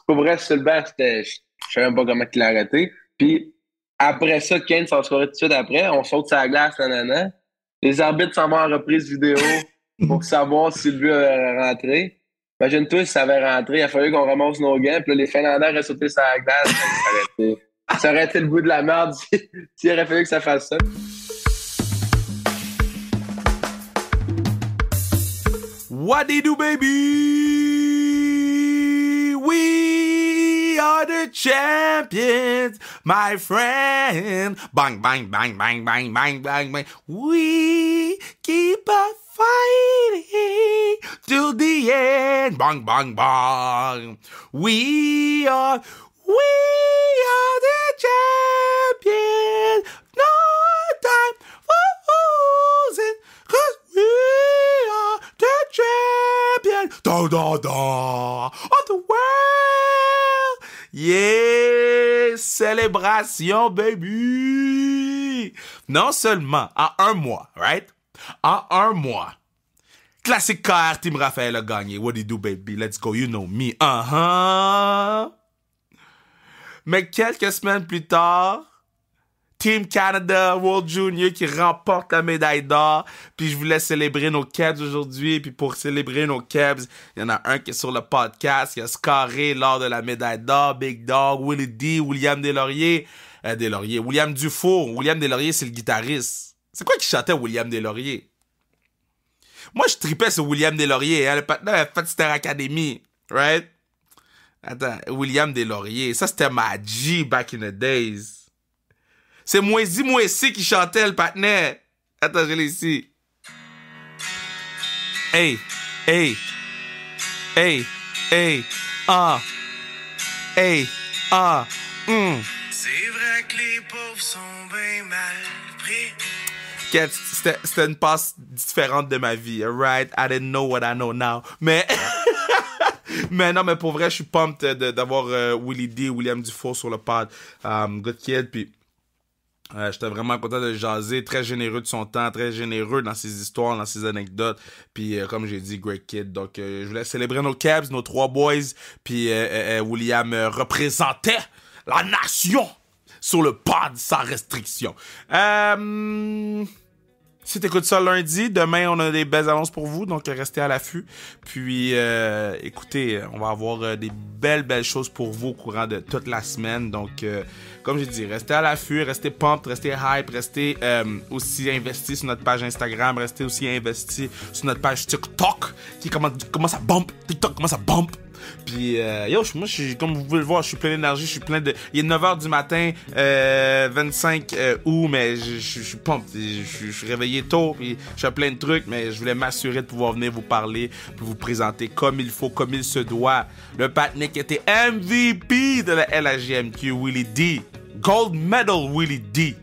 Pour vrai, sur le banc, je savais même pas comment il l'a arrêté. Puis après ça, Kane s'en scorait tout de suite après. On saute sur la glace, nanana. Les arbitres s'en vont en reprise vidéo pour savoir si le but avait rentré. Imagine-toi si ça avait rentré. Il a fallu qu'on ramasse nos gants. Puis là, les Finlandais auraient sauté sur la glace. Ça aurait été le bout de la merde s'il aurait fallu que ça fasse ça. What they do, baby? We are the champions, my friend. Bang, bang, bang, bang, bang, bang, bang, bang. We keep on fighting till the end. Bang, bang, bang. We are the champions. No time for losing, 'cause we are the champions. Da da da of the world. Yeah, célébration, baby. Non seulement en un mois, right? En un mois. Classic car, Team Raphaël a gagné. What do you do, baby? Let's go, you know me. Mais quelques semaines plus tard, Team Canada World Junior qui remporte la médaille d'or. Puis je voulais célébrer nos Cavs aujourd'hui. Puis pour célébrer nos Cavs, il y en a un qui est sur le podcast, qui a scoré lors de la médaille d'or. Big Dog, Willie D, William Deslauriers. William Dufour. William Deslauriers, c'est le guitariste. C'est quoi qui chantait William Deslauriers? Moi, je tripais sur William Deslauriers. Hein? Le partenaire a fait Star Academy. Right? Attends, William Deslauriers. Ça, c'était ma G back in the days. C'est Moisy qui chantait le partenaire. Attends, je l'ai ici. Hey, hey, hey, hey, hey, C'est vrai que les pauvres sont bien mal pris. C'était une passe différente de ma vie, alright? I didn't know what I know now. Mais... mais non, mais pour vrai, je suis pumped d'avoir Willie D, William Dufour sur le pod. Good kid, puis j'étais vraiment content de le jaser. Très généreux de son temps, très généreux dans ses histoires, dans ses anecdotes. Puis comme j'ai dit, great kid. Donc je voulais célébrer nos Cavs, nos trois boys. Puis William représentait la nation sur le pod sans restriction. Si t'écoutes ça lundi, demain on a des belles annonces pour vous, donc restez à l'affût. Puis écoutez, on va avoir des belles choses pour vous au courant de toute la semaine. Donc comme j'ai dit, restez à l'affût, restez pumped, restez hype, restez aussi investis sur notre page Instagram, restez aussi investis sur notre page TikTok qui commence à bump. TikTok commence à bump. Puis, moi, comme vous pouvez le voir, je suis plein d'énergie, je suis plein de... Il est 9h du matin, 25 août, mais je suis pumped, je suis réveillé tôt, puis je fais plein de trucs, mais je voulais m'assurer de pouvoir venir vous parler, puis vous présenter comme il faut, comme il se doit. Le partenaire qui était MVP de la LHJMQ, Willie D. Gold Medal Willie D.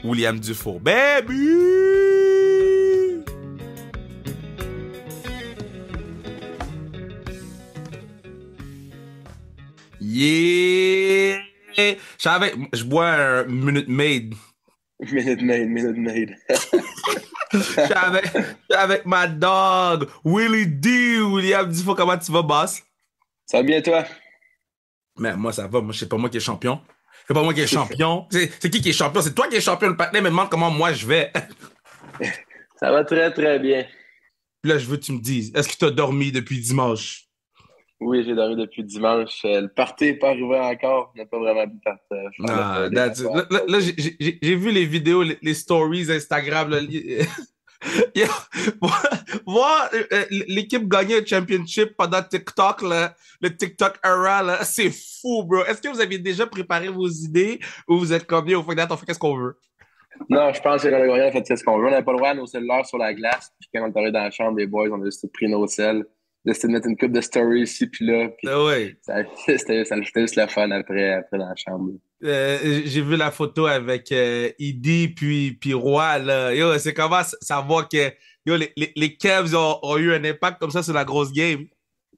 William Dufour. Baby! Yeah! Je bois un Minute Maid. Minute Maid. Je suis avec ma dog, Willie D. William Dufour, comment tu vas, boss? Ça va bien, toi? Mais moi, ça va. Moi, c'est pas moi qui est champion. C'est pas moi qui est champion. C'est qui est champion? C'est toi qui es champion. Le partenaire me demande comment moi je vais. Ça va très, très bien. Puis là, je veux que tu me dises, est-ce que tu as dormi depuis dimanche? Oui, j'ai dormi depuis dimanche. Le party n'est pas arrivé encore. On n'a pas vraiment pu partir. Là, j'ai vu les vidéos, les stories Instagram. Là, voir l'équipe gagner un championship pendant TikTok, là, le TikTok era, là, c'est fou, bro. Est-ce que vous avez déjà préparé vos idées ou vous êtes comme on fait qu'est-ce qu'on veut? Non, je pense que le gagnant a fait ce qu'on veut. On n'avait pas le droit à nos cellulaires sur la glace. Puis quand on est arrivé dans la chambre des boys, on a juste pris nos celles. Décidé de mettre une coupe de stories ici puis là. Puis ouais. C'était juste le fun après dans la chambre. J'ai vu la photo avec Idi puis Roy. Là. Yo, c'est comment savoir que les Cavs ont eu un impact comme ça sur la grosse game.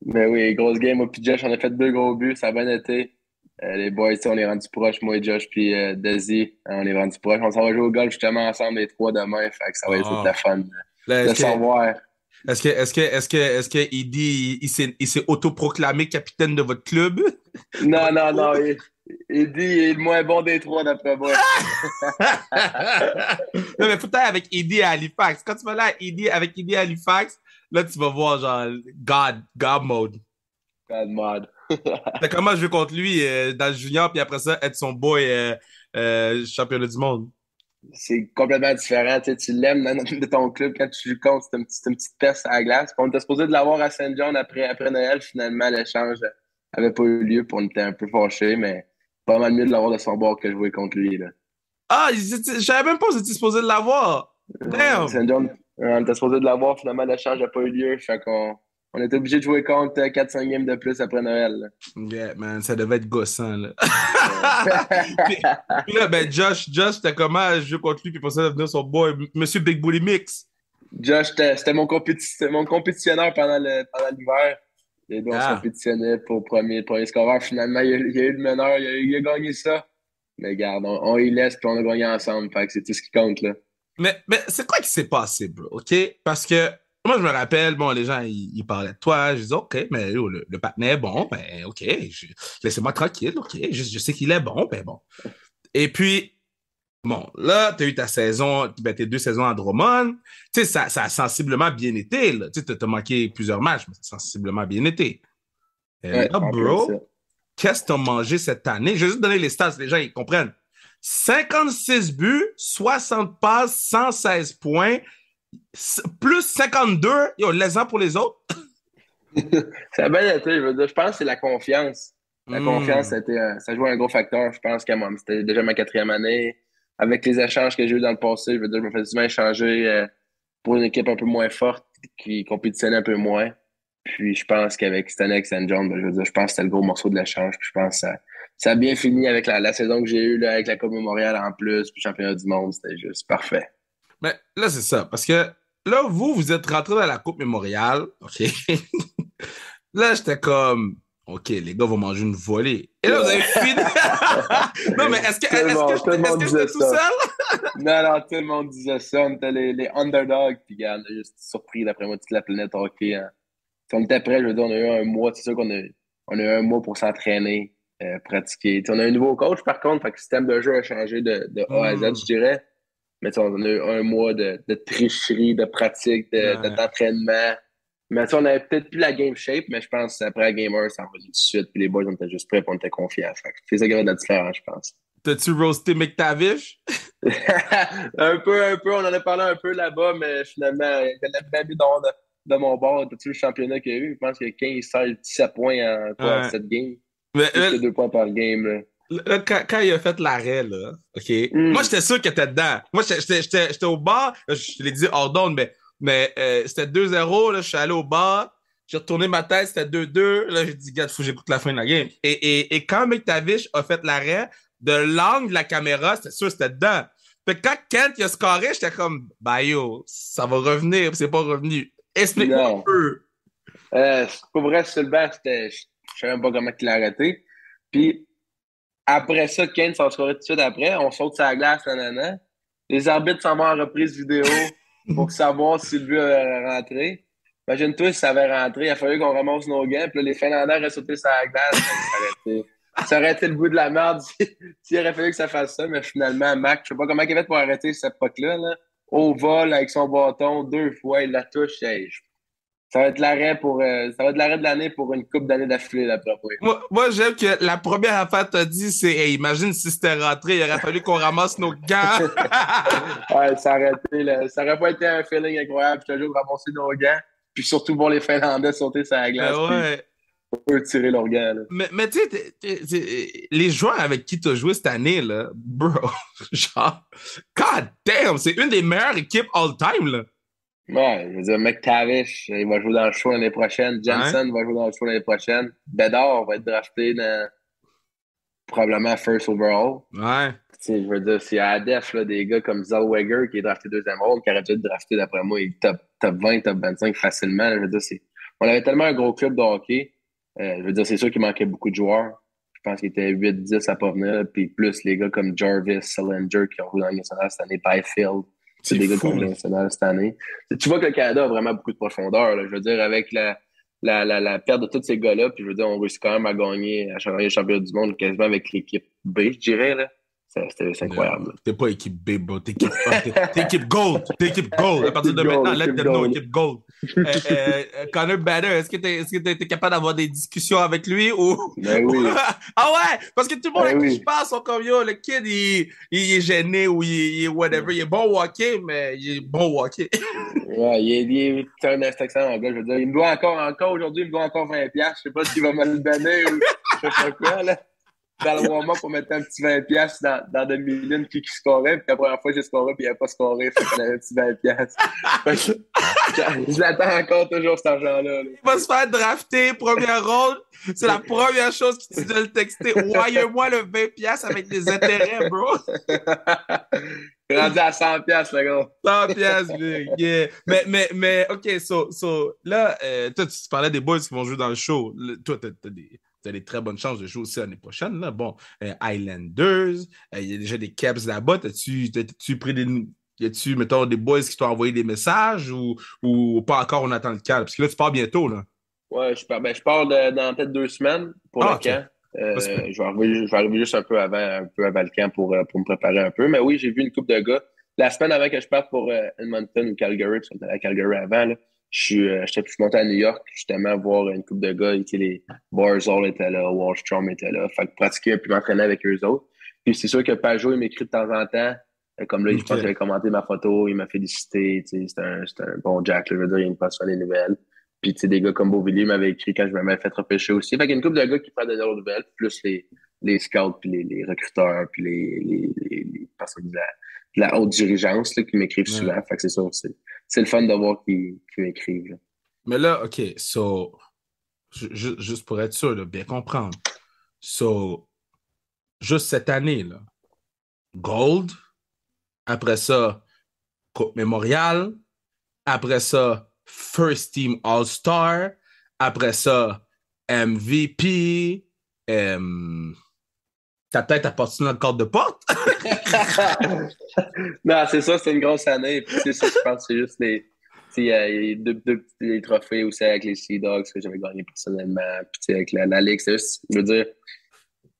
Ben oui, grosse game. Moi puis Josh, on a fait 2 gros buts. Ça a bien été. Les boys, on est rendus proches. Moi et Josh puis Desi, on est rendus proches. On s'en va jouer au golf justement ensemble les trois demain. Fait que ça va être toute la fun de savoir. Est-ce que Eddie, il s'est autoproclamé capitaine de votre club? Non, non, non. Il dit il est le moins bon des trois, d'après moi. Non, mais faut être avec Eddie à Halifax. Quand tu vas là avec Eddie à Halifax, là, tu vas voir genre God mode. God mod. C'est comment je vais contre lui dans le junior, puis après ça, être son boy championnat du monde. C'est complètement différent. Tu l'aimes de ton club quand tu joues contre, c'est une petite peste à la glace. Puis on était supposé de l'avoir à Saint John après Noël. Finalement, l'échange n'avait pas eu lieu. Puis on était un peu fâchés, mais pas mal mieux de l'avoir de son bord que jouer contre lui. Là. Ah, je savais même pas que j'étais supposé de l'avoir. Damn! Saint John, on était supposé de l'avoir. Finalement, l'échange n'a pas eu lieu. Fait qu'on on était obligé de jouer contre 4-5 games de plus après Noël. Là. Yeah, man, ça devait être gossant, là. puis, puis là, ben, Josh, c'était comment jouer contre lui, puis pour ça, devenir son boy, Monsieur Big Booty Mix. Josh, c'était mon compétitionneur pendant l'hiver. Les deux, on se Ah. compétitionnait pour premier scoreur. Finalement, il a eu le meneur, il a gagné ça. Mais regarde, on y laisse puis on a gagné ensemble. Fait que c'est tout ce qui compte, là. Mais c'est quoi qui s'est passé, bro, OK? Parce que moi, je me rappelle, bon, les gens, ils parlaient de toi. Je disais, OK, mais yo, le patinet est bon, ben, OK, laissez-moi tranquille, OK, je sais qu'il est bon, ben bon. Et puis, bon, là, tu as eu ta saison, ben, tes 2 saisons à Drummond. Tu sais, ça a sensiblement bien été, là. Tu sais, t'as manqué plusieurs matchs, mais ça a sensiblement bien été. Et Ouais, là, en plein ça. bro, qu'est-ce que t'as mangé cette année? Je vais juste donner les stats, les gens, ils comprennent. 56 buts, 60 passes, 116 points, plus 52. Yo, les-en pour les autres. Ça a bien été, je veux dire. Je pense que c'est la confiance. La confiance, Hmm. ça joue un gros facteur. Je pense que moi, c'était déjà ma 4e année. Avec les échanges que j'ai eu dans le passé, je veux dire, je me fais souvent échanger pour une équipe un peu moins forte qui compétitionnait un peu moins. Puis je pense qu'avec cette année avec St. John, ben, je veux dire, je pense que c'était le gros morceau de l'échange. Puis je pense que ça a bien fini avec la saison que j'ai eue là, avec la Coupe Mémoriale en plus, puis championnat du monde. C'était juste parfait. Mais là, c'est ça. Parce que là, vous êtes rentré dans la Coupe Mémoriale. OK. Là, j'étais comme, OK, les gars vont manger une volée. Et là, vous avez fini. Non, mais est-ce que, Tout le monde, tout le est-ce monde que disait j'étais tout ça. seul? Non, non, tout le monde disait ça. On était les underdogs. Puis, gars, on a juste surpris, d'après moi, toute la planète hockey. Hein. Si on était prêts, je veux dire, on a eu un mois. C'est sûr on a eu un mois pour s'entraîner, pratiquer. T'sais, on a un nouveau coach, par contre. Fait que le système de jeu a changé de A à Z, Hmm. je dirais. Mais t'sais, on a eu un mois de tricherie, de pratique, Ouais. d'entraînement. Mais t'sais, on avait peut-être plus la game shape, mais je pense que après la game 1, ça envolé tout de suite. Puis les boys, on était juste prêts, puis on était confiants. Fait que c'est ça qui avait de la différence, je pense. T'as-tu roasté McTavish? Un peu, on en a parlé un peu là-bas, mais finalement, il y a bien vu de mon bord. T'as-tu le championnat qu'il y a eu? Je pense qu'il y a 15, 16, 17 points en quoi, Ouais. 7 games. Mais, Plus que 2 points par game. Là. là, quand il a fait l'arrêt, là, OK, moi, Mm. j'étais sûr qu'il était dedans. Moi, j'étais au bar, je te l'ai dit hors d'onde, mais c'était 2-0, là, je suis allé au bar, j'ai retourné ma tête, c'était 2-2, là, j'ai dit, gars, faut que j'écoute la fin de la game. Et quand McTavish a fait l'arrêt, de l'angle de la caméra, c'était sûr que c'était dedans. Fait que quand Kent il a scoré, j'étais comme, bah yo, ça va revenir, c'est pas revenu. Explique-moi un Non. peu. Pour vrai, sur le banc, je savais même pas comment il l'a arrêté. Puis après ça, Kane s'en scorait tout de suite après. On saute sur la glace, nanana. Les arbitres s'en vont en reprise vidéo pour savoir si le but avait rentré. Imagine-toi si ça avait rentré. Il a fallu qu'on ramasse nos gants. Puis là, les Finlandais auraient sauté sur la glace. Ça aurait été le bout de la merde s'il aurait fallu que ça fasse ça. Mais finalement, Mac, je sais pas comment il a fait pour arrêter cette puck-là. Là. Au vol, avec son bâton, 2 fois, il la touche. Hey, ça va être l'arrêt ça va être l'arrêt de l'année pour une coupe d'années d'affilée, d'après moi. Moi, j'aime que la première affaire que t'as dit, c'est hey, imagine si c'était rentré, il aurait fallu qu'on ramasse nos gants. Ouais, ça aurait pas été un feeling incroyable. Je te jure, ramasser nos gants, puis surtout voir les Finlandais sauter sur la Ben glace, puis ouais. eux tirer leurs gants. Là. Mais tu sais, les joueurs avec qui t'as joué cette année, là, bro, genre, god damn, c'est une des meilleures équipes all time, là. Ouais, je veux dire, McTavish, il va jouer dans le show l'année prochaine. Ouais, Jensen va jouer dans le show l'année prochaine. Bedard va être drafté dans probablement first overall. ouais. Tu sais, je veux dire, s'il y a à def là, des gars comme Zellweger qui est drafté deuxième rôle, qui aurait dû être drafté d'après moi, il est top 20, top 25 facilement. Je veux dire, on avait tellement un gros club de hockey. Je veux dire, c'est sûr qu'il manquait beaucoup de joueurs. Je pense qu'il était 8-10 à pas venir. Puis plus les gars comme Jarvis, Salinger qui ont joué dans le national cette année, Byfield. C'est des gars de fou. international cette année. Tu vois que le Canada a vraiment beaucoup de profondeur. Là. Je veux dire, avec la perte de tous ces gars-là, puis je veux dire, on réussit quand même à gagner le championnat du monde quasiment avec l'équipe B, je dirais. Là. C'est incroyable. Non, t'es pas équipe B, bro. T'es équipe Gold. T'es équipe Gold. À partir de Équipe gold, maintenant, let équipe them know, gold. équipe Gold. Connor Bader, est-ce que t'es capable d'avoir des discussions avec lui ou... Ben oui. Ah ouais! Parce que tout le monde Ben avec qui oui. je parle sont comme yo, le kid, il est gêné ou il est whatever. Il est bon au hockey, mais il est bon au hockey. Ouais, c'est un excellent gars. Je veux dire, il me doit encore aujourd'hui, il me doit encore 20$. Je sais pas s'il va me le donner ou je sais pas quoi, là. Dans le warm-up, on mettait un petit 20$ dans demi-lune qui scorait. Puis la première fois, j'ai scoré, puis il n'a pas scoré. Fait qu'il avait un petit 20$. Fait que je l'attends encore toujours, cet argent-là. Là. Il va se faire drafter, première ronde. C'est la première chose qu'il te dit de le texter. Wire-moi le 20$ avec des intérêts, bro. Rendu à 100$, le gars. 100$, big, yeah. Mais, OK, so là, toi, tu parlais des boys qui vont jouer dans le show. Toi, t'as des très bonnes chances de jouer aussi l'année prochaine, là. Bon, Islanders, il y a déjà des Caps là-bas. T'as-tu pris mettons, des boys qui t'ont envoyé des messages ou pas encore, on attend le cas? Parce que là, tu pars bientôt, là. Ouais, je pars dans peut-être 2 semaines pour le OK. camp. Je vais arriver juste un peu avant le camp pour me préparer un peu. Mais oui, j'ai vu une couple de gars. La semaine avant que je parte pour Edmonton ou Calgary, parce qu'on était à Calgary avant, là, je suis monté à New York justement voir une couple de gars. Les Barzal étaient là, Wallstrom était là. Fait que pratiquer puis m'entraîner avec eux autres. Puis c'est sûr que Pajot, il m'écrit de temps en temps. Comme là, je pense qu'il avait commenté ma photo, il m'a félicité. C'est un bon Jack, là, je veux dire, il me passe sur les nouvelles. Puis, tu sais, des gars comme Beauvilliers m'avaient écrit quand je m'avais fait repêcher aussi. Fait qu'il y a une couple de gars qui prennent de nouvelles, plus les scouts, puis les recruteurs, puis les personnes de la haute dirigeance là, qui m'écrivent souvent. Fait que c'est ça, c'est le fun de voir qu'ils m'écrivent. Là. Mais là, OK, so, juste pour être sûr, de bien comprendre. So, juste cette année, là, Gold, après ça, Coupe Mémorial, après ça, First Team All-Star, après ça, MVP, ta tête appartient dans le cadre de porte? Non, c'est ça, c'est une grosse année. Puis, c'est ça, je pense que c'est juste il y a deux trophées aussi avec les Sea Dogs que j'avais gagné personnellement. Puis avec la Ligue, c'est juste, je veux dire,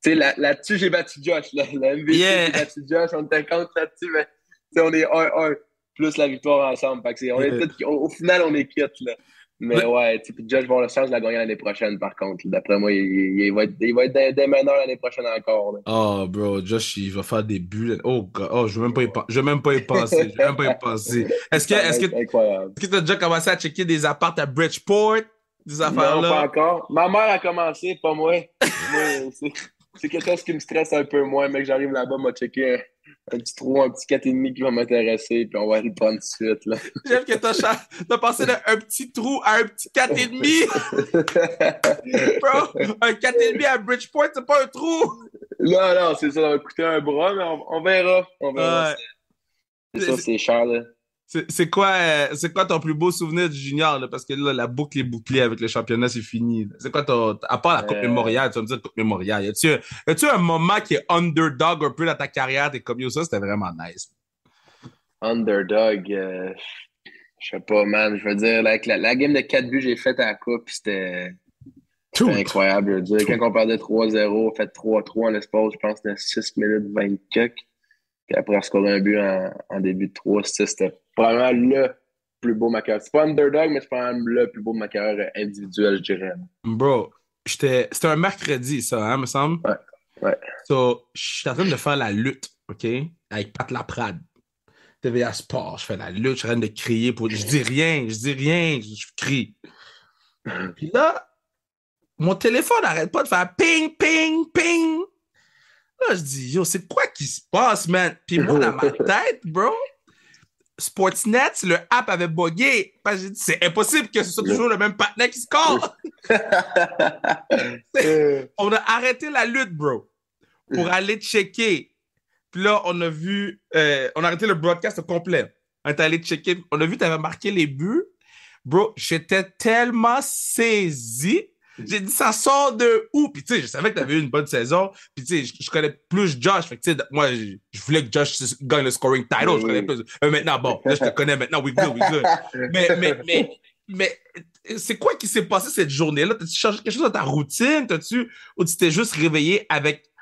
tu sais, là-dessus, j'ai battu Josh. La MVP, Yeah. j'ai battu Josh. On était contre là-dessus, mais on est 1-1 plus la victoire ensemble. Fait que au final, on est quitte, là. Mais ouais, tu sais, Josh va avoir la chance de la gagner l'année prochaine, par contre. D'après moi, il va être des meneurs l'année prochaine encore. Là. Oh, bro, Josh, il va faire des buts. Oh, God. Oh, je veux même pas y penser. Est-ce que tu as déjà commencé à checker des apparts à Bridgeport? Des affaires-là? Non, pas encore. Ma mère a commencé, pas moi. C'est quelque chose qui me stresse un peu moins, mais que j'arrive là-bas, m'a checké un petit trou, un petit 4,5 qui va m'intéresser, puis on va le prendre tout de suite. Là. J'aime que t'as passé d'un petit trou à un petit 4,5. Bro, un 4,5 à Bridgeport, c'est pas un trou. Non, c'est ça, ça va coûter un bras, mais on verra. C'est cher, là. C'est quoi ton plus beau souvenir du junior, là? Parce que là, la boucle est bouclée avec le championnat, c'est fini. Là. C'est quoi à part la Coupe Mémorial, tu vas me dire Coupe Mémorial, y a-tu un moment qui est underdog un peu dans ta carrière, t'es comme yo, ça, c'était vraiment nice. Underdog, je sais pas, man, je veux dire, la game de 4 buts que j'ai faite à la Coupe, c'était incroyable, je veux dire. Quand on perdait 3-0, on fait 3-3 en espace, je pense que c'était 6 minutes 20 quelques. Puis après, on scorait un but en début de 3, c'était probablement le plus beau de ma carrière. C'est pas underdog, mais c'est probablement le plus beau de ma carrière individuelle, je dirais. Bro, c'était un mercredi, ça, hein, me semble? Ouais. So, je suis en train de faire la lutte, OK? Avec Pat Laprade. TVA Sport, je fais la lutte, je suis en train de crier je dis rien, je crie. Puis là, mon téléphone n'arrête pas de faire ping, ping, ping. Là, je dis, yo, c'est quoi qui se passe, man? Puis moi, dans ma tête, bro, Sportsnet, le app avait bugué. J'ai dit, c'est impossible que ce soit toujours le même partenaire qui score. On a arrêté la lutte, bro, pour aller checker. Puis là, on a arrêté le broadcast au complet. On est allé checker. On a vu que tu avais marqué les buts. Bro, j'étais tellement saisi. J'ai dit, ça sort de où? Puis, tu sais, je savais que t'avais eu une bonne saison. Puis, tu sais, je connais plus Josh. Fait que, tu sais, moi, je voulais que Josh gagne le scoring title. Oui, Je connais plus. Maintenant, bon, là, je te connais maintenant. We good, we good. Mais, c'est quoi qui s'est passé cette journée-là? T'as-tu changé quelque chose dans ta routine? Ou tu t'es juste réveillé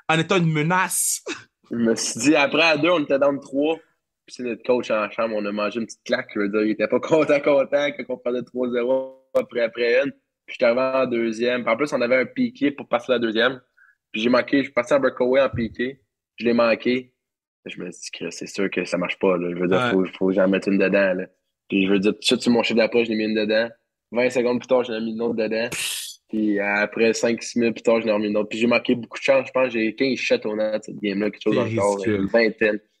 en étant une menace? Je me suis dit, après à 2, on était dans le 3. Puis c'est notre coach en chambre, on a mangé une petite claque. Je veux dire, il était pas content quand on perdait 3-0 après une. Puis j'étais arrivé en deuxième. Puis en plus, on avait un piqué pour passer à la deuxième. Puis j'ai manqué, je suis passé à breakaway en piqué. Je l'ai manqué. Je me suis dit que c'est sûr que ça marche pas. Là. Je veux dire, faut que j'en mette une dedans. Là. Puis je veux dire, tout de suite sur mon chiffre d'après, je l'ai mis une dedans. 20 secondes plus tard, j'en ai mis une autre dedans. Puis après 5-6 minutes plus tard, je l'ai remis une autre. Puis j'ai marqué beaucoup de chance. Je pense que j'ai 15 shots au net cette game-là, quelque chose encore.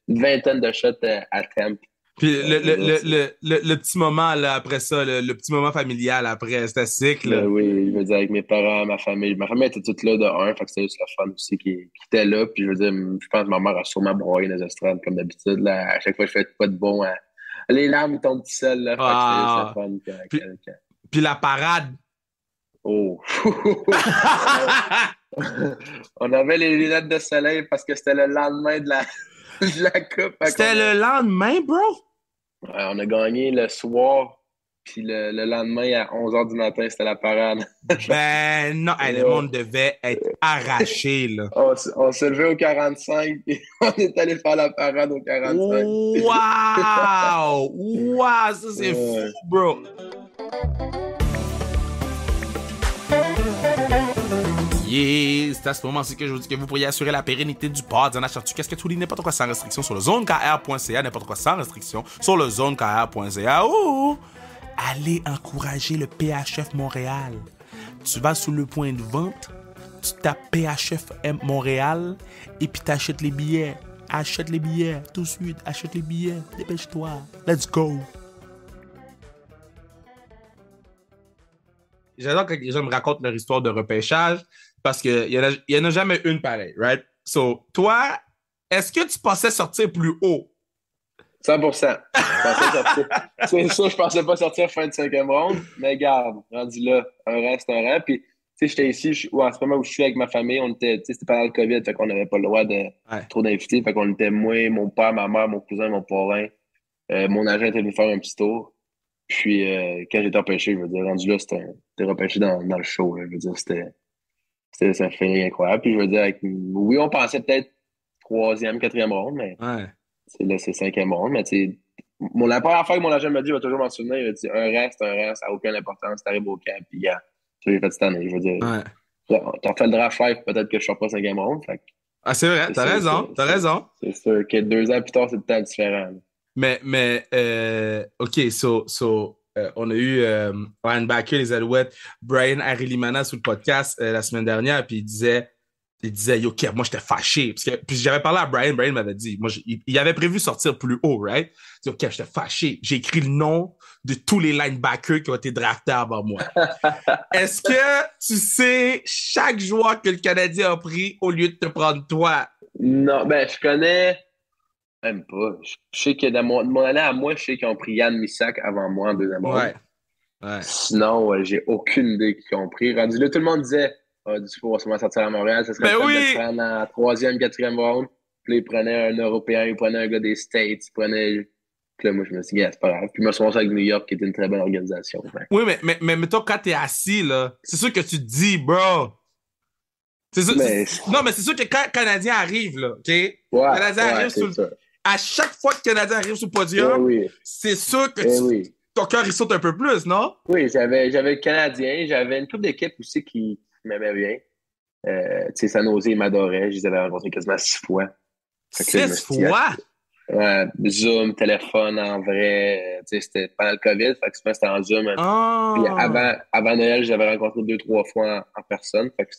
Une vingtaine de shots à temp. Puis le petit moment là, après ça, le petit moment familial après, c'était sick. Là. Oui, je veux dire, avec mes parents, ma famille. Ma famille était toute là de un, fait que c'était juste le fun aussi qui était là. Puis je veux dire, je pense que ma mère a sûrement broyé dans les estrades comme d'habitude. Là. À chaque fois, je fais pas de bon. Les larmes tombent tout seules. Là, fait que c'était juste le fun. Puis la parade. Oh! On avait les lunettes de soleil parce que c'était le lendemain de la coupe. C'était le lendemain, bro? Ouais, on a gagné le soir, puis le lendemain à 11h du matin, c'était la parade. Ben non, le monde devait être arraché, là. On s'est levé au 45, puis on est allé faire la parade au 45. Wow! Wow! Ça, c'est fou, bro! Yeah, c'est à ce moment-ci que je vous dis que vous pourriez assurer la pérennité du pod en achetant qu'est-ce que tu lis n'importe quoi sans restriction sur le zonekr.ca, n'importe quoi sans restriction sur le zonekr.ca. Ouh! Allez encourager le PHF Montréal. Tu vas sous le point de vente, tu tapes PHF Montréal et puis t'achètes les billets. Achète les billets tout de suite, achète les billets, dépêche-toi. Let's go! J'adore quand les gens me racontent leur histoire de repêchage parce qu'il y en a jamais une pareille, right? So, toi, est-ce que tu pensais sortir plus haut? 100%. C'est ça, je pensais pas sortir fin de 5e ronde, mais garde, rendu là, un rang, c'est un rang. Puis, tu sais, j'étais ici, en ce moment où je suis avec ma famille, on était, tu sais, c'était pendant le COVID, fait qu'on n'avait pas le droit de trop d'invités, fait qu'on était moi, mon père, ma mère, mon cousin, mon parrain. Mon agent était venu faire un petit tour. Puis, quand j'étais repêché, je veux dire, rendu là, c'était repêché dans le show. Là, je veux dire, ça fait incroyable. Puis, je veux dire, oui, on pensait peut-être 3e, 4e ronde, mais là, c'est 5e ronde. Mais, tu sais, la première fois que mon agent m'a dit, il va toujours m'en souvenir, il a dit, un rang, ça n'a aucune importance, t'arrives au camp, puis, gars, ça, j'ai fait cette année. Je veux dire, t'as fait le draft 5, peut-être que je ne sors pas 5e ronde. Fait, c'est vrai, t'as raison. C'est sûr que 2 ans plus tard, c'est peut-être différent. Là. Mais OK, on a eu Ryan Baker, les Alouettes, Brian Arilimana sur le podcast la semaine dernière, puis il disait, yo, Kev, moi, j'étais fâché. Puis j'avais parlé à Brian m'avait dit, il avait prévu sortir plus haut, right? Il dit, OK, j'étais fâché. J'ai écrit le nom de tous les linebackers qui ont été draftés avant moi. Est-ce que tu sais chaque joueur que le Canadien a pris au lieu de te prendre toi? Non, ben, je connais... Même pas. Je sais que dans mon année à moi, je sais qu'ils ont pris Yann Missak avant moi en 2e ronde. Ouais. Sinon, j'ai aucune idée qu'ils ont pris. Rendu là, tout le monde disait du coup, on va sûrement sortir à Montréal. Ça serait de prendre en 3e, 4e ronde. Puis là, ils prenaient un Européen, ils prenaient un gars des States, ils prenaient. Puis là, moi, je me suis dit, c'est pas grave. Puis je me suis rendu avec New York, qui était une très bonne organisation. Ouais. Oui, mais mettons, quand t'es assis, là, c'est sûr que tu te dis, bro. C'est sûr, non, mais c'est sûr que quand le Canadien arrive, là, OK? Ouais, Canadien arrive à chaque fois que le Canadien arrive sur le podium, c'est sûr que ton cœur, il saute un peu plus, non? Oui, j'avais le Canadien, j'avais une couple d'équipes aussi qui m'aimaient bien. Tu sais, San Jose, ils m'adoraient. Je les avais rencontrés quasiment 6 fois. 6 fois? Zoom, téléphone, en vrai. Tu sais, c'était pendant le COVID, fait que souvent, c'était en Zoom. Puis avant Noël, j'avais rencontré 2-3 fois en personne. Fait que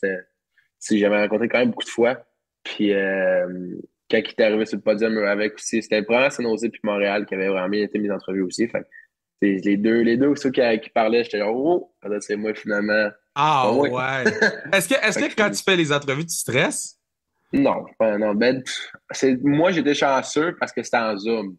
j'avais rencontré quand même beaucoup de fois. Puis quand il était arrivé sur le podium avec aussi, c'était le premier San Jose puis Montréal qui avait vraiment été mis en entrevue aussi. Fait que les deux aussi qui parlaient, j'étais genre, oh, c'est moi finalement. Ah ouais. Est-ce que quand tu fais les entrevues, tu stresses? Non. Ben, moi, j'étais chanceux parce que c'était en Zoom.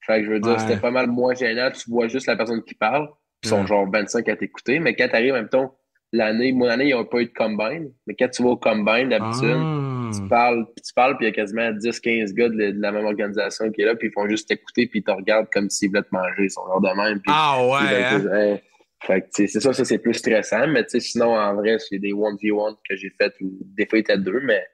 Fait que je veux dire, c'était pas mal moins gênant. Tu vois juste la personne qui parle, puis ils sont genre 25 à t'écouter. Mais quand t'arrives, en même temps, l'année. Mon année, ils n'ont pas eu de combine. Mais quand tu vas au combine, d'habitude, Ah. tu parles, puis il y a quasiment 10-15 gars de la même organisation qui est là, puis ils font juste t'écouter, puis ils te regardent comme s'ils voulaient te manger. Ils sont là de même, puis Ah ils ouais, veulent hein? juste. Hey. Fait que, tu sais, c'est ça, c'est plus stressant. Mais tu sais, sinon, en vrai, c'est des 1v1 que j'ai fait, ou des fois, il était deux, mais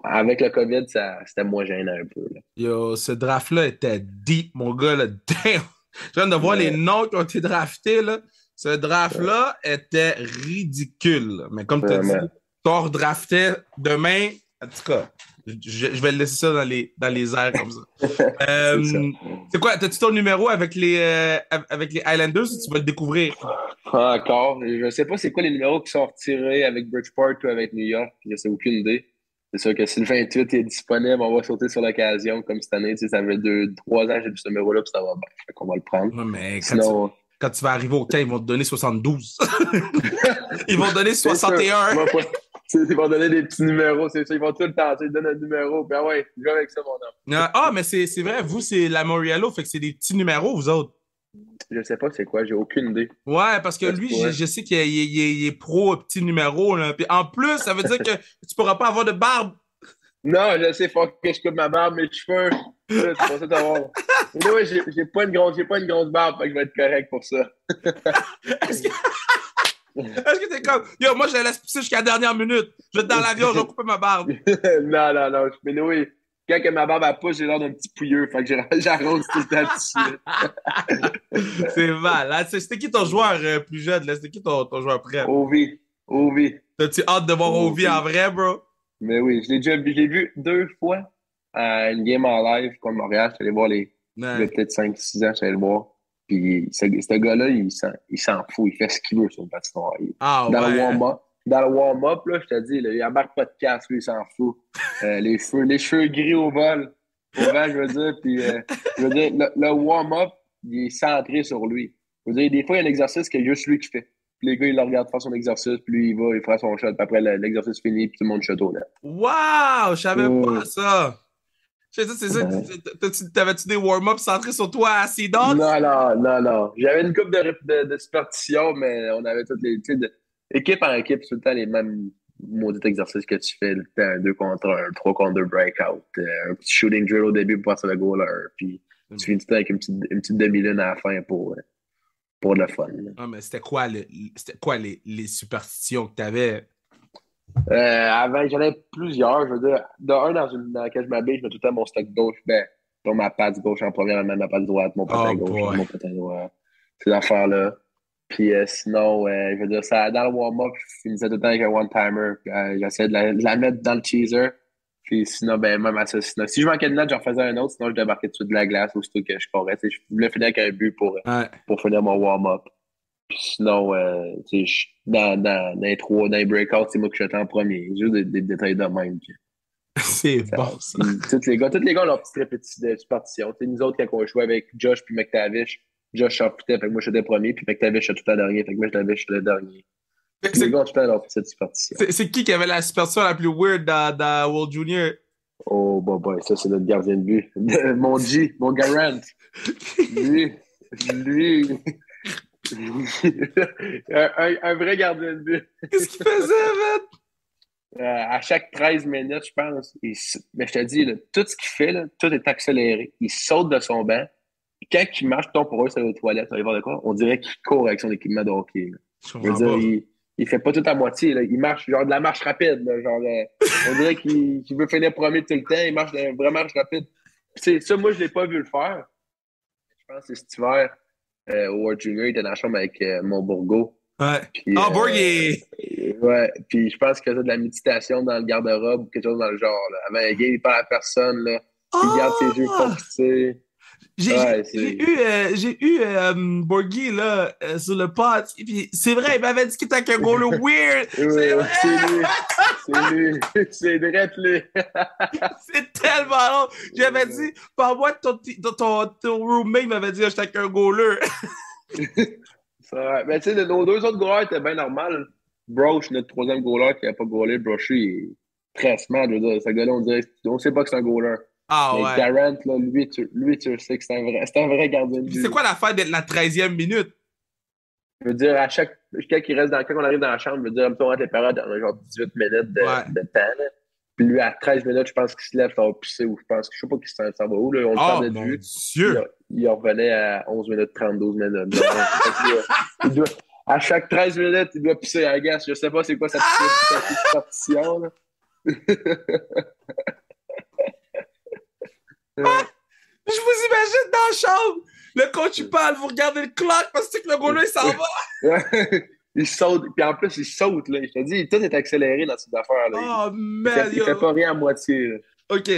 avec le COVID, c'était moins gênant un peu. Là. Yo, ce draft-là était deep, mon gars, là. Damn! Je viens de voir les Ouais, noms qui ont été draftés, là. Ce draft-là était ridicule, là. Mais comme tu as vraiment. dit, qu'on redraftait demain, en tout cas, je vais le laisser ça dans les airs comme ça. C'est ça. C'est quoi? T'as-tu ton numéro avec les Highlanders ou tu vas le découvrir? Pas encore. Je sais pas c'est quoi les numéros qui sont retirés avec Bridgeport ou avec New York. Je sais aucune idée. C'est sûr que si le 28 est disponible, on va sauter sur l'occasion comme cette année. Tu sais, ça fait 2-3 ans que j'ai ce numéro-là, puis ça va bien. Fait qu'on va le prendre. Ouais, mais Sinon, quand tu vas arriver au camp, ils vont te donner 72. Ils vont te donner c'est sûr. 61. Ils vont donner des petits numéros, c'est ça. Ils vont tout le temps. Ils donnent un numéro. Ben ouais, joue avec ça, mon homme. Ah, mais c'est vrai, vous, c'est la Moriello, fait que c'est des petits numéros, vous autres. Je sais pas c'est quoi, j'ai aucune idée. Ouais, parce que Ça se lui, pourrait. je sais qu'il est pro petit numéro, là. Puis en plus, ça veut dire que tu pourras pas avoir de barbe. Non, je sais pas que je coupe ma barbe, mes cheveux. C'est pour ça que t'as voir. Mais ouais, j'ai pas une grosse barbe, fait que je vais être correct pour ça. Est-ce que est-ce que t'es comme, yo, moi, je la laisse pousser jusqu'à la dernière minute. Je vais être dans l'avion, je vais couper ma barbe. Non. Mais oui, quand que ma barbe elle pousse, j'ai l'air d'un petit pouilleux, fait que j'arrose tout le temps dessus. C'est mal. Hein? C'était qui ton joueur plus jeune, là? C'était qui ton joueur prêt? Ovi, Ovi. T'as-tu hâte de voir Ovi en vrai, bro? Mais oui, je l'ai vu 2 fois à une game en live contre Montréal. Je suis allé voir il y a Ouais. peut-être 5-6 ans, je suis allé le voir. Puis ce gars-là, il s'en fout, il fait ce qu'il veut sur le patinoire. Ah Dans le ouais. warm-up, là, je te dis, là, il embarque pas de casque, lui, il s'en fout. Les cheveux gris au vent, je veux dire. Puis, je veux dire, le warm-up, il est centré sur lui. Je veux dire, des fois, il y a un exercice que juste lui qui fait. Puis les gars, ils le regardent faire son exercice, puis lui, il va, il fera son shot. Puis après, l'exercice fini, puis tout le monde shot au net. Wow! Je savais pas ça. Je sais, c'est ça. Ouais. T'avais-tu des warm-ups centrés sur toi à Sea Dogs? Non. J'avais une coupe de superstition, mais on avait toutes les. Tu sais, équipe en équipe, c'est tout le temps les mêmes maudits exercices que tu fais. Un 2 contre 1, 3 contre 2 breakout, un petit shooting drill au début pour passer le goaler. Puis tu finis tout le temps avec une petite demi-lune à la fin pour le fun. Là. Ah, mais c'était quoi les superstitions que t'avais? Avant, j'en avais plusieurs. Je veux dire, dans laquelle je m'habille, je mets tout le temps mon stock gauche. Ben, donc ma patte gauche en première, ma patte droite, mon Oh patin gauche, boy. mon patin droit. Ces affaires-là. Puis sinon, je veux dire, ça, dans le warm-up, je finissais tout le temps avec un one-timer. J'essayais de la mettre dans le teaser. Puis sinon, ben, même à ça, sinon, si je manquais de notes, j'en faisais un autre. Sinon, je débarquais dessus de la glace aussitôt que je courais. Tu sais, je voulais finir avec un but Ouais. pour finir mon warm-up. Puis sinon, tu sais, dans les breakouts, c'est moi qui j'étais en premier. Juste des détails de même. Puis C'est bon, ça. tous les gars ont leur petite répartition. Tu sais, nous autres, quand on jouait avec Josh puis McTavish, Josh shootait, fait que moi j'étais premier, puis McTavish était tout le temps dernier, fait que moi j'étais le dernier. Les gars ont tout le temps leur petite répartition. C'est qui avait la superstition la plus weird dans World Junior? Oh, boy, ça c'est notre gardien de but. Mon Garant. Lui, un vrai gardien de but. Qu'est-ce qu'il faisait, man? À chaque 13 minutes, je pense. Mais je te dis, là, tout ce qu'il fait, là, tout est accéléré. Il saute de son banc. Et quand il marche, tombe pour eux, c'est aux toilettes. Ça va voir de quoi? On dirait qu'il court avec son équipement de hockey. Là. Je Je veux comprends dire, pas. il fait pas tout à moitié. Là. Il marche genre de la marche rapide. Là, genre, on dirait qu'il veut finir premier tout le temps. Il marche de la vraie marche rapide. Puis, ça, moi, je l'ai pas vu le faire. Je pense que c'est cet hiver, au World Junior, il était dans la chambre avec mon Bourgo. Ouais. Puis, Ah, Borghi! ouais, puis je pense qu'il faisait de la méditation dans le garde-robe ou quelque chose dans le genre. Là. Avant un game, il parle à personne. Là. Il garde ses yeux Ah! fixés. Ouais, J'ai eu Borghi là, sur le pod. Et puis, c'est vrai, il m'avait dit qu'il était avec un goaler weird. C'est vrai! C'est lui. C'est direct lui. C'est tellement long. J'avais dit, parle-moi de ton roommate, il m'avait dit, j'étais avec un goaler. Mais tu sais, nos deux autres goalers étaient bien normales. Broche, notre troisième goaler qui n'a pas goalé, Broche, il est très smart. Je veux dire, ce gars-là, on sait pas que c'est un goaler. Ah Mais ouais. Garant, là, lui, tu sais que c'est un vrai gardien de Puis but. c'est quoi l'affaire d'être la 13e minute? Je veux dire, quand quand on arrive dans la chambre, je veux dire, on rentre les périodes, on a genre 18 minutes de temps. Là. Puis lui, à 13 minutes, je pense qu'il se lève, ça va pisser, ou je sais pas qu'il s'en va où, là, on le perdait de mon vue. Dieu! Il revenait à 11 minutes 30, 12 minutes. À chaque 13 minutes, il doit pisser à la gasse. Je sais pas c'est quoi sa petite partition, là. Je vous imagine dans la chambre. Le coach, il parle, vous regardez le clock parce que le gars-là, il s'en va. Il saute. Puis en plus, il saute. Là. Je te dis, tout est accéléré dans cette affaire. Là. Oh, man, il fait pas rien à moitié. Là. OK,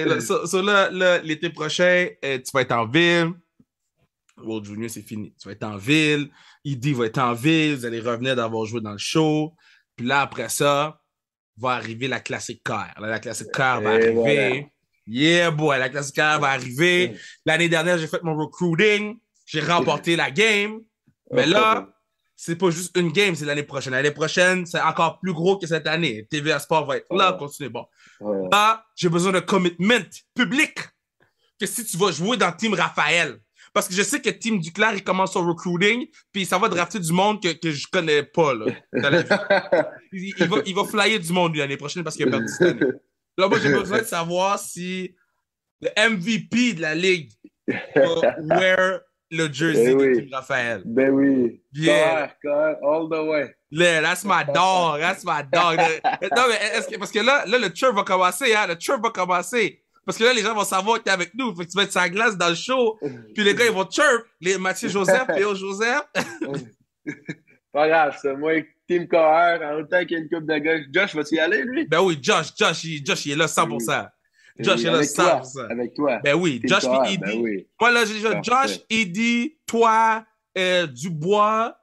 là, l'été prochain, tu vas être en ville. World Junior, c'est fini. Tu vas être en ville. Edie va être en ville. Vous allez revenir d'avoir joué dans le show. Puis là, après ça, va arriver la classique car. Là, la classique car va arriver. Voilà. Yeah, boy, la classique car va arriver. L'année dernière, j'ai fait mon recruiting. J'ai remporté la game. Mais là, c'est pas juste une game, c'est l'année prochaine. L'année prochaine, c'est encore plus gros que cette année. TVA Sport va être là, continuez. Bon. Là, j'ai besoin de commitment public que si tu vas jouer dans Team Raphaël. Parce que je sais que Team Duclair, il commence son recruiting, puis ça va drafter du monde que je connais pas, là, dans la vie. Il va flyer du monde, lui, l'année prochaine, parce qu'il a perdu cette année. Là, moi, j'ai besoin de savoir si le MVP de la Ligue va wear le jersey de Team Raphaël. Ben oui. Yeah. All the way. Yeah, that's my dog. That's my dog. Non, mais parce que là, le chirp va commencer, hein? Le chirp va commencer. Parce que là, les gens vont savoir que t'es avec nous. Fait que tu vas être sa glace dans le show. Puis les gars, ils vont chirp. Les Mathieu Joseph, Léo Joseph. Pas grave, ça. Moi, Team KR, en même temps qu'il y a une couple de gars. Josh, vas-tu y aller, lui? Ben oui, Josh, il est là 100%. Josh est là 100%. Avec toi. Ben oui, Team Josh KR, et Edie. ben oui. Moi, là, j'ai Josh, Edie, toi, Dubois,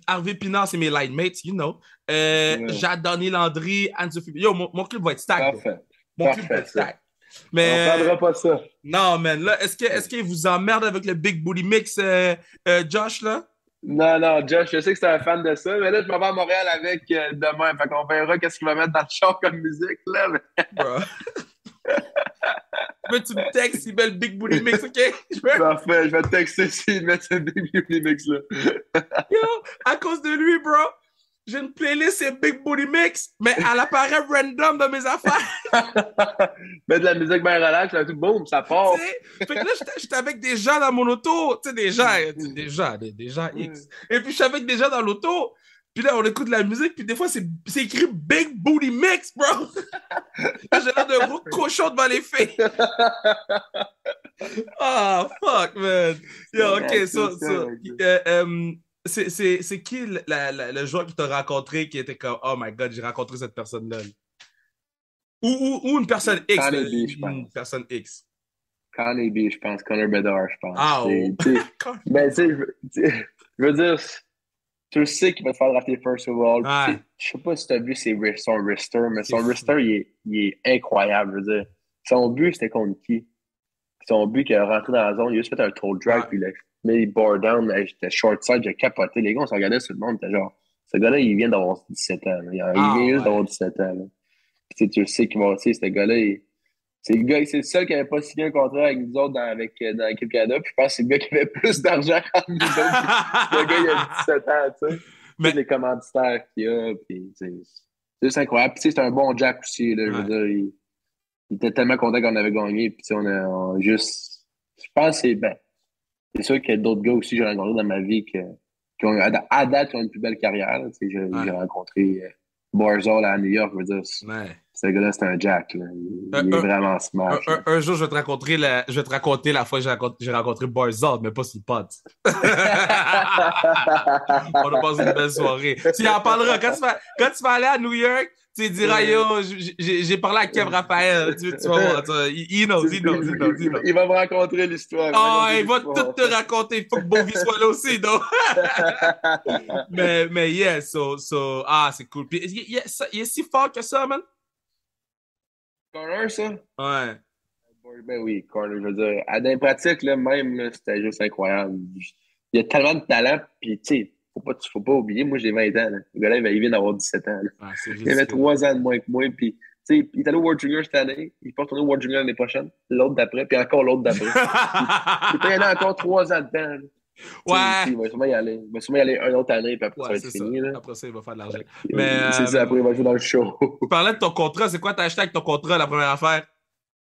Harvey Pinard, c'est mes line mates, you know. Jadonny Landry, Anne-Sophie. Yo, mon club va être stack. Parfait. Mon club va être stack. Mais, on ne prendra pas ça. Non, man. Là, est-ce qu'il vous emmerde avec le Big Booty Mix, Josh, là? Non, Josh, je sais que c'est un fan de ça, mais là, je m'en vais à Montréal avec demain. Fait qu'on verra qu'est-ce qu'il va mettre dans le show comme musique, là. Bro. Tu me textes s'il met le Big Booty Mix, OK? Parfait, je vais te texter s'il met ce Big Booty Mix-là. Yo, à cause de lui, bro, j'ai une playlist, c'est Big Booty Mix, mais elle apparaît random dans mes affaires. Mets de la musique bien relax, là, tout boum, ça part. Fait que là, j'étais avec des gens dans mon auto, tu sais, des gens X. Et puis, je suis avec des gens dans l'auto, puis là, on écoute de la musique, puis des fois, c'est écrit Big Booty Mix, bro. Là, j'ai l'air d'un gros cochon devant les filles. Oh, fuck, man. Yo, OK, c'est qui le joueur qui t'a rencontré qui était comme oh my god, j'ai rencontré cette personne-là? Ou une personne X. Une personne X. Connie B, je pense. Connor Bedard, je pense. Ah, ben, tu sais, je veux dire, tu sais qu'il va te faire drafter first overall. Ouais. Je sais pas si tu as vu son wrister, mais son wrister, il est incroyable. Je veux dire, son but, c'était contre qui? Son but, qu'il a rentré dans la zone, il a juste fait un troll drag, puis il a mis les bars down, j'étais short side, j'ai capoté. Les gars, on se regardait sur le monde, c'était genre, ce gars-là, il vient d'avoir 17 ans. Il vient juste d'avoir 17 ans. Là. Puis, tu sais qu'il va, tu sais, ce gars-là, c'est le seul qui n'avait pas signé un contrat avec nous autres dans l'équipe Canada, puis je pense que c'est le gars qui avait plus d'argent que nous autres. Le gars, il a 17 ans, tu sais. Mais les commanditaires qu'il a, puis c'est juste incroyable. Puis, tu sais, c'est un bon Jack aussi, là, je veux dire, il était tellement content qu'on avait gagné, puis on a juste... Je pense que c'est sûr qu'il y a d'autres gars aussi que j'ai rencontrés dans ma vie qui ont, à date, qui ont une plus belle carrière. J'ai rencontré Barzal à New York, je veux dire. Ce gars-là, c'est un Jack. Là. Il est vraiment smart. Un jour, je vais te raconter la fois que j'ai rencontré Barzal, mais pas sur le pod. On a passé une belle soirée. Tu en parleras. Quand tu vas aller à New York, tu diras, yo, j'ai parlé à Kev Raphaël. Tu vas voir. Il knows. Il va me raconter l'histoire. Il va tout te raconter. Il faut que Bovie soit là aussi, donc. mais yeah, c'est cool. Puis, il est si fort que ça, man. Corner, ça? Ouais. Ben oui, corner, je veux dire. À des pratiques, là, même, là, c'était juste incroyable. Il y a tellement de talent, puis tu sais, faut pas oublier, moi j'ai 20 ans. Là. Le gars-là, il vient d'avoir 17 ans. Il avait 3 ans de moins que moi, puis tu sais, il est allé au World Junior cette année, il peut retourner au World Junior l'année prochaine, l'autre d'après, puis encore l'autre d'après. Il traînait encore 3 ans de temps. Ouais. Il va sûrement y aller. Il va sûrement y aller une autre année, puis après, ça va Ouais, être c'est ça. fini. Là. Après ça, il va faire de l'argent. Mais C'est ça, après, il va jouer dans le show. tu parlais de ton contrat. C'est quoi t'as acheté avec ton contrat, la première affaire,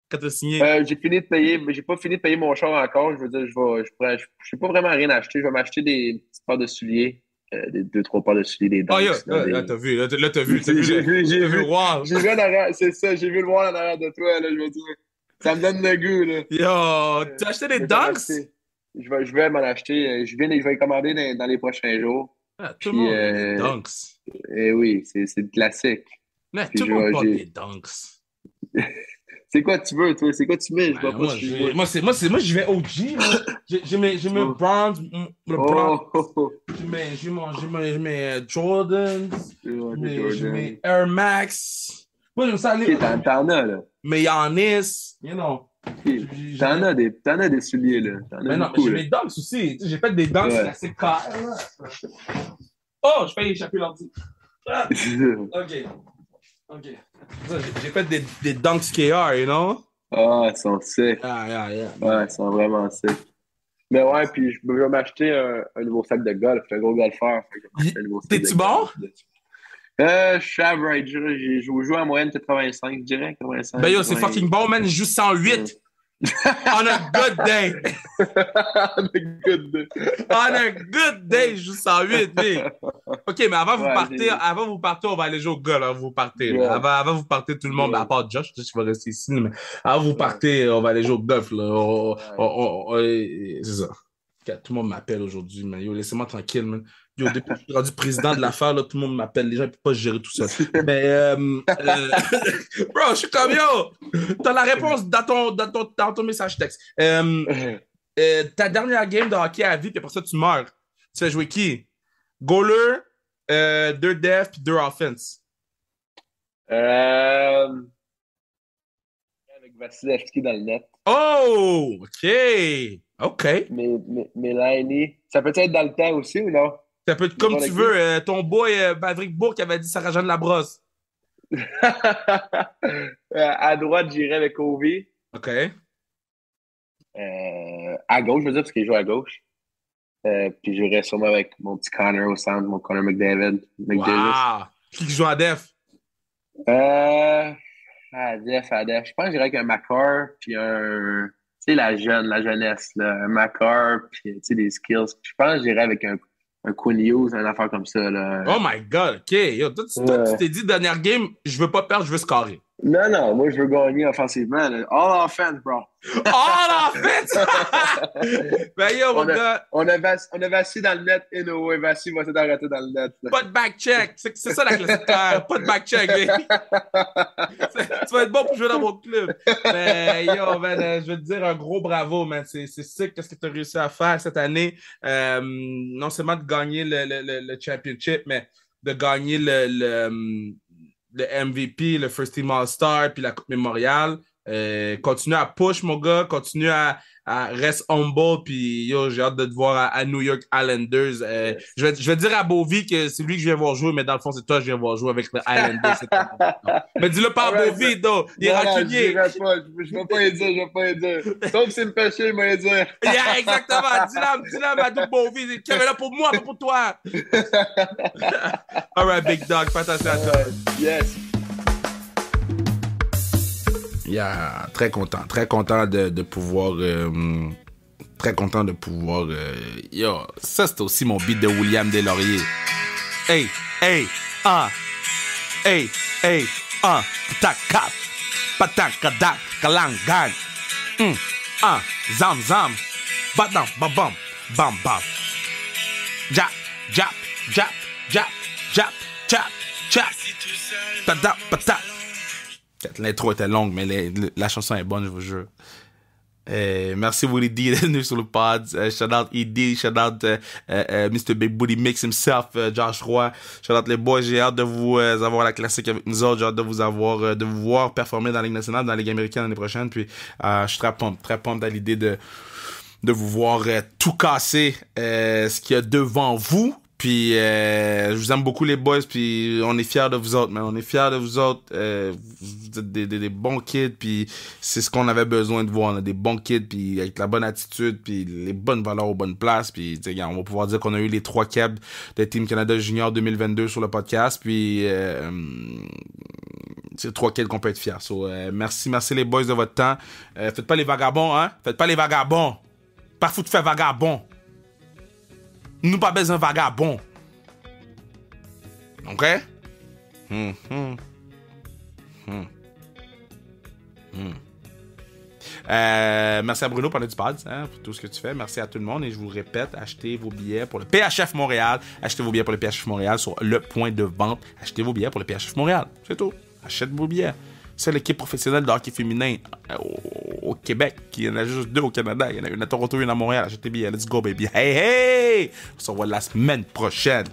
quand t'as signé? J'ai fini de payer, mais j'ai pas fini de payer mon char encore. Je veux dire, je sais pas vraiment rien acheter. Je vais m'acheter des petites paires de souliers, des 2-3 paires de souliers, des Oh, Dunks. yeah. Là, Là, des... t'as vu. Là, t'as vu. J'ai vu, T'as vu, wow. j'ai vu en arrière, c'est ça, j'ai vu le voir en arrière de toi, là, je veux dire. Ça me donne le goût, là. Yo, t'as acheté des Je vais Dunks? je vais m'en acheter. Je vais les commander dans les prochains jours. Ah, tout le Puis, monde a des Dunks. eh oui, c'est le classique. Mais Puis tout le monde porte j'ai- des Dunks. C'est quoi tu veux, toi? C'est quoi tu mets? Je vois Ouais, pas si je vois. moi, j'y vais OG. Moi. J'ai mes Oh. Browns, le Browns. Oh! J'ai mes Jordans. J'ai mes Air Max. Moi, j'aime ça aller. Ok, t'en as, là. Mes Giannis. You know. Ok. T'en as des souliers, là. T'en as Mais non, beaucoup, j'ai là. mes dunks aussi. Tu sais, j'ai fait des dunks Ouais. classiques KR. Là. Oh, je fais échapper l'ordi. Ah, OK. J'ai fait des dunks KR, you know? Ah, ils sont sick. Yeah. Ouais, ils sont vraiment sick. Mais ouais, puis je vais m'acheter un nouveau sac de golf. Je suis un gros golfeur. Fait que je vais m'acheter un nouveau sac T'es-tu de golf. bon? Je suis average. J'ai joué en moyenne 85, je dirais. 85. Ben yo, c'est 80. fucking bon, man. Je joue 108. On a good day. Good. On a good day, je joue 108, mais. OK, mais avant Ouais, vous partez, on va aller jouer au golf, avant vous partez. Ouais. Avant vous partez, tout le monde, Ouais. à part Josh, je vais rester ici, mais avant vous partez, on va aller jouer au golf, là. C'est ça. Ok, tout le monde m'appelle aujourd'hui, man. Yo, laissez-moi tranquille, man. Yo, depuis que je suis rendu président de l'affaire, là, tout le monde m'appelle. Les gens ne peuvent pas se gérer tout ça. Mais, bro, je suis comme, yo, t'as la réponse dans ton message texte. Ta dernière game de hockey à vie, puis après ça, tu meurs. Tu as joué qui? Goaler, 2 def, puis 2 offense. Avec Vasilevski dans le net. Oh, OK. Mais Liney, ça peut être dans le temps aussi ou non? Ça peut être comme tu veux. Ton boy, Maverick Bourque, avait dit Sarah-Jeanne Labrosse. À droite, j'irais avec Ovi. OK. À gauche, je veux dire, parce qu'il joue à gauche. Puis j'irais sûrement avec mon petit Connor au centre, mon Connor McDavid. Wow. Qui joue à def? À def. Je pense que j'irais avec un Macar, puis un... Tu sais, la jeunesse, là. Un Macar, puis tu sais, des skills. Je pense que j'irais avec un Quinn Hughes, une affaire comme ça, là. Oh my God, OK. Yo, toi, tu t'es dit, dernière game, je veux pas perdre, je veux scorer. Non, moi, je veux gagner offensivement. Là. All offense, bro. All offense! Ben yo, mon gars, On a Vassi dans le net, et no, Vassi va s'arrêter dans le net. Là. pas de back check. C'est ça la classique. Pas de back check, mais... Tu vas être bon pour jouer dans mon club. Mais yo, man, je veux te dire un gros bravo, man. C'est sick qu'est-ce que tu as réussi à faire cette année. Non seulement de gagner le championship, mais de gagner le MVP, le First Team All-Star, puis la Coupe Mémorial. Continue à push, mon gars. Continue à reste humble. Puis yo, j'ai hâte de te voir à New York Islanders. Je vais dire à Bovie que c'est lui que je viens voir jouer, mais dans le fond, c'est toi que je viens voir jouer avec les Islanders. Mais dis-le pas à Bovie, though. Il est rancunier. Je vais pas y dire. Sauf s'il me fait chier, il va y dire. Yeah, exactement. Dis-le, Madou Bovie. Qui est là pour moi, pas pour toi. All right, big dog. Fais attention à toi. Yes. Yeah, très content de pouvoir très content de pouvoir yo, ça c'est aussi mon beat de William Deslauriers. Hey, tac patak kalang gang. Zam badam bam bam bam. Jap patak. L'intro était longue, mais la chanson est bonne, je vous jure. Merci Willie D d'être venu sur le pod. Shout out ED, shout out Mr. Big Booty Mix himself, Josh Roy. Shout out les boys, j'ai hâte de vous avoir à la classique avec nous autres. J'ai hâte de vous voir performer dans la Ligue nationale, dans la Ligue américaine l'année prochaine. Puis je suis très pumped à l'idée de vous voir tout casser ce qu'il y a devant vous. Puis je vous aime beaucoup les boys, puis on est fiers de vous autres, man. On est fiers de vous autres. Vous êtes des bons kids, puis c'est ce qu'on avait besoin de voir. On a des bons kids, puis avec la bonne attitude, puis les bonnes valeurs aux bonnes places. Puis on va pouvoir dire qu'on a eu les 3 cabs de Team Canada Junior 2022 sur le podcast. Puis c'est 3 kids qu'on peut être fiers. So, merci les boys de votre temps. Faites pas les vagabonds, hein. Faites pas les vagabonds. Pas foutre faire vagabond. Nous pas besoin de vagabond. OK? Merci à Bruno pendant du pad, hein, pour tout ce que tu fais. Merci à tout le monde. Et je vous le répète, achetez vos billets pour le PHF Montréal. Achetez vos billets pour le PHF Montréal sur le point de vente. Achetez vos billets pour le PHF Montréal. C'est tout. Achetez vos billets. C'est l'équipe professionnelle de hockey féminin au Québec. Il y en a juste 2 au Canada. Il y en a une à Toronto et une à Montréal. Achetez des billets. Let's go, baby. Hey, hey! On se revoit la semaine prochaine.